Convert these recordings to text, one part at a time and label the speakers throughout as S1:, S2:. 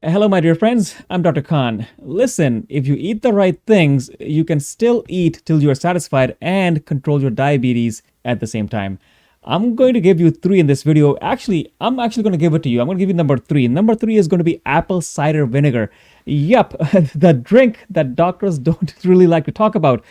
S1: Hello, my dear friends. I'm Dr. Khan. Listen, if you eat the right things, you can still eat till you are satisfied and control your diabetes at the same time. I'm going to give you three in this video. I'm actually going to give it to you. I'm going to give you number three. Number three is going to be apple cider vinegar. Yup, the drink that doctors don't really like to talk about.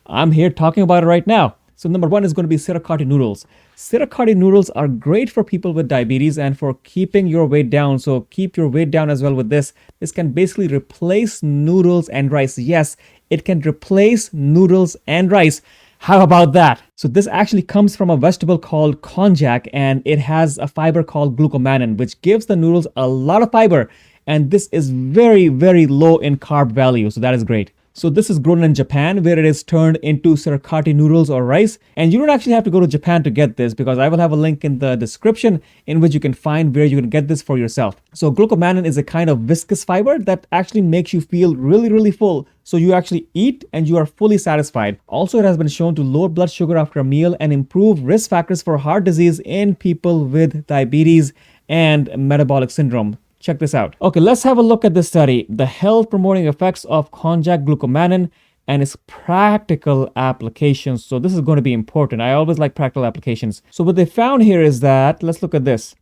S1: I'm here talking about it right now. So number one is going to be Shirataki noodles. Shirataki noodles are great for people with diabetes and for keeping your weight down. So keep your weight down as well with this. This can basically replace noodles and rice. Yes, it can replace noodles and rice. How about that? So this actually comes from a vegetable called konjac, and it has a fiber called glucomannan, which gives the noodles a lot of fiber. And this is very, very low in carb value. So that is great. So this is grown in Japan, where it is turned into Shirataki noodles or rice. And you don't actually have to go to Japan to get this, because I will have a link in the description in which you can find where you can get this for yourself. So glucomannan is a kind of viscous fiber that actually makes you feel really, really full. So you actually eat and you are fully satisfied. Also, it has been shown to lower blood sugar after a meal and improve risk factors for heart disease in people with diabetes and metabolic syndrome. Check this out. Okay, let's have a look at this study. The health promoting effects of konjac glucomannan and its practical applications. So this is going to be important. I always like practical applications. So what they found here is that, let's look at this.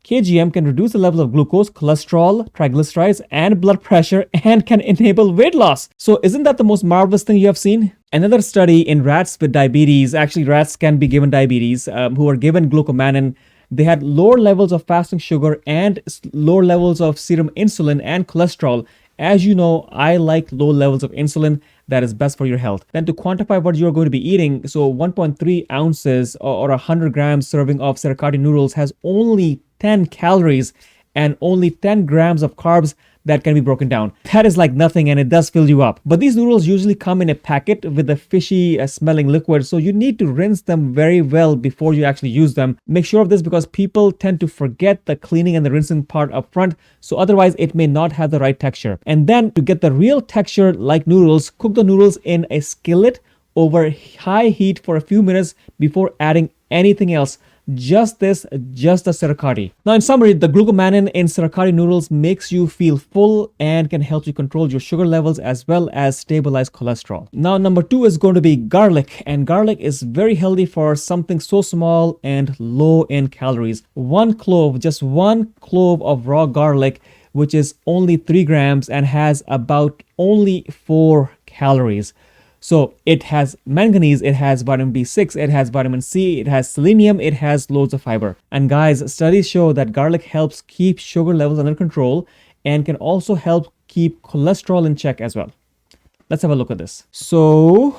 S1: KGM can reduce the level of glucose, cholesterol, triglycerides, and blood pressure, and can enable weight loss. So isn't that the most marvelous thing you have seen? Another study in rats with diabetes, actually rats can be given diabetes, who are given glucomannan. They had lower levels of fasting sugar and lower levels of serum insulin and cholesterol. As you know, I like low levels of insulin. That is best for your health. Then to quantify what you're going to be eating, so 1.3 ounces or 100 grams serving of Shirataki noodles has only 10 calories and only 10 grams of carbs that can be broken down. That is like nothing, and it does fill you up. But these noodles usually come in a packet with a fishy smelling liquid, so you need to rinse them very well before you actually use them. Make sure of this because people tend to forget the cleaning and the rinsing part up front, so otherwise it may not have the right texture. And then to get the real texture like noodles, cook the noodles in a skillet over high heat for a few minutes before adding anything else. Just the Shirataki. Now in summary, the glucomannan in Shirataki noodles makes you feel full and can help you control your sugar levels as well as stabilize cholesterol. Now number two is going to be garlic, and garlic is very healthy for something so small and low in calories. Just one clove of raw garlic, which is only 3 grams and has about only 4 calories. So it has manganese, it has vitamin B6, it has vitamin C, it has selenium, it has loads of fiber. And guys, studies show that garlic helps keep sugar levels under control and can also help keep cholesterol in check as well. Let's have a look at this. So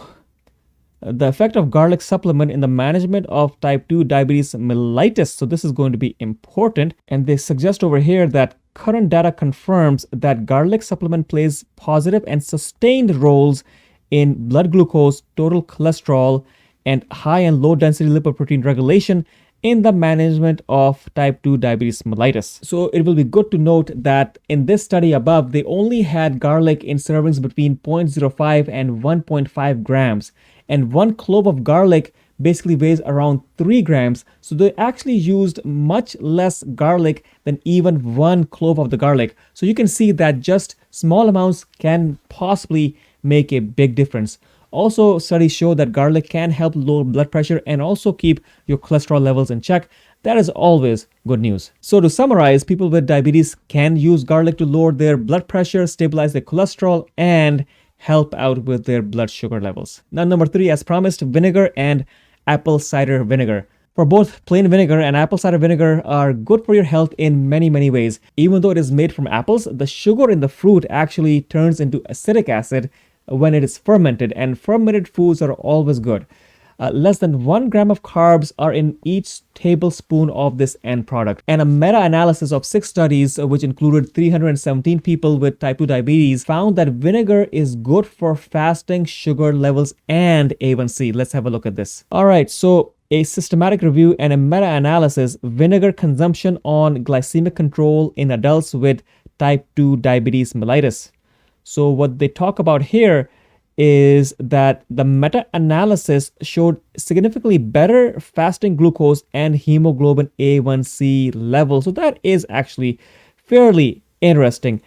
S1: the effect of garlic supplement in the management of type 2 diabetes mellitus. So this is going to be important. And they suggest over here that current data confirms that garlic supplement plays positive and sustained roles in blood glucose, total cholesterol, and high and low density lipoprotein regulation in the management of type 2 diabetes mellitus. So it will be good to note that in this study above, they only had garlic in servings between 0.05 and 1.5 grams. And one clove of garlic basically weighs around 3 grams. So they actually used much less garlic than even one clove of the garlic. So you can see that just small amounts can possibly make a big difference. Also, studies show that garlic can help lower blood pressure and also keep your cholesterol levels in check. That is always good news. So to summarize, people with diabetes can use garlic to lower their blood pressure, stabilize their cholesterol, and help out with their blood sugar levels. Now number three, as promised, vinegar and apple cider vinegar. For both plain vinegar and apple cider vinegar are good for your health in many, many ways. Even though it is made from apples, the sugar in the fruit actually turns into acetic acid when it is fermented, and fermented foods are always good. Less than 1 gram of carbs are in each tablespoon of this end product. And a meta-analysis of 6 studies, which included 317 people with type 2 diabetes, found that vinegar is good for fasting sugar levels and A1C. Let's have a look at this. All right, so a systematic review and a meta-analysis, vinegar consumption on glycemic control in adults with type 2 diabetes mellitus. So what they talk about here is that the meta-analysis showed significantly better fasting glucose and hemoglobin A1C levels. So that is actually fairly interesting.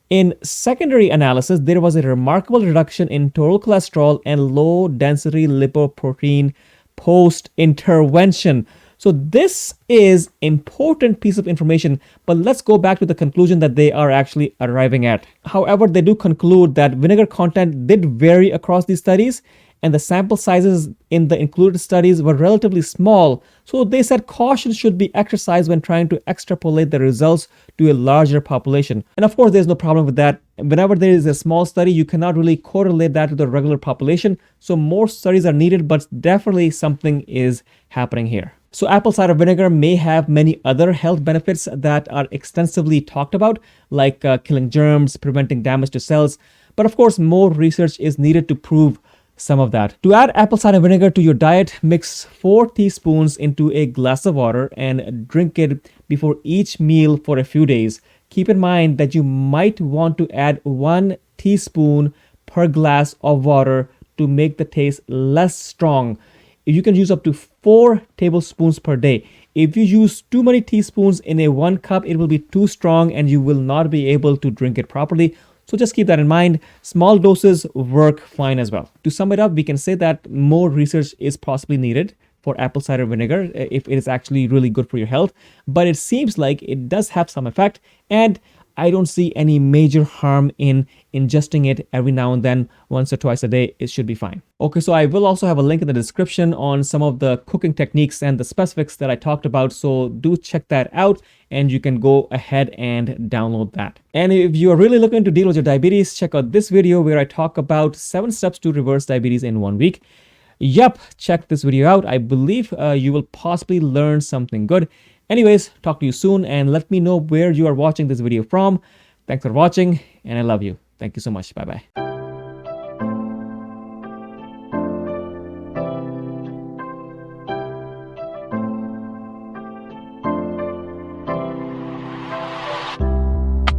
S1: In secondary analysis, there was a remarkable reduction in total cholesterol and low density lipoprotein post intervention. So this is important piece of information, but let's go back to the conclusion that they are actually arriving at. However, they do conclude that vinegar content did vary across these studies, and the sample sizes in the included studies were relatively small. So they said caution should be exercised when trying to extrapolate the results to a larger population. And of course, there's no problem with that. Whenever there is a small study, you cannot really correlate that to the regular population. So more studies are needed, but definitely something is happening here. So apple cider vinegar may have many other health benefits that are extensively talked about, like killing germs, preventing damage to cells. But of course, more research is needed to prove some of that. To add apple cider vinegar to your diet, mix 4 teaspoons into a glass of water and drink it before each meal for a few days. Keep in mind that you might want to add 1 teaspoon per glass of water to make the taste less strong. You can use up to 4 tablespoons per day. If you use too many teaspoons in a 1 cup, it will be too strong and you will not be able to drink it properly. So just keep that in mind. Small doses work fine as well. To sum it up, we can say that more research is possibly needed for apple cider vinegar if it is actually really good for your health. But it seems like it does have some effect, and I don't see any major harm in ingesting it every now and then, once or twice a day. It should be fine. Okay, so I will also have a link in the description on some of the cooking techniques and the specifics that I talked about. So do check that out and you can go ahead and download that. And if you are really looking to deal with your diabetes, check out this video where I talk about 7 steps to reverse diabetes in 1 week. Yep, check this video out. I believe you will possibly learn something good. Anyways, talk to you soon and let me know where you are watching this video from. Thanks for watching and I love you. Thank you so much. Bye-bye.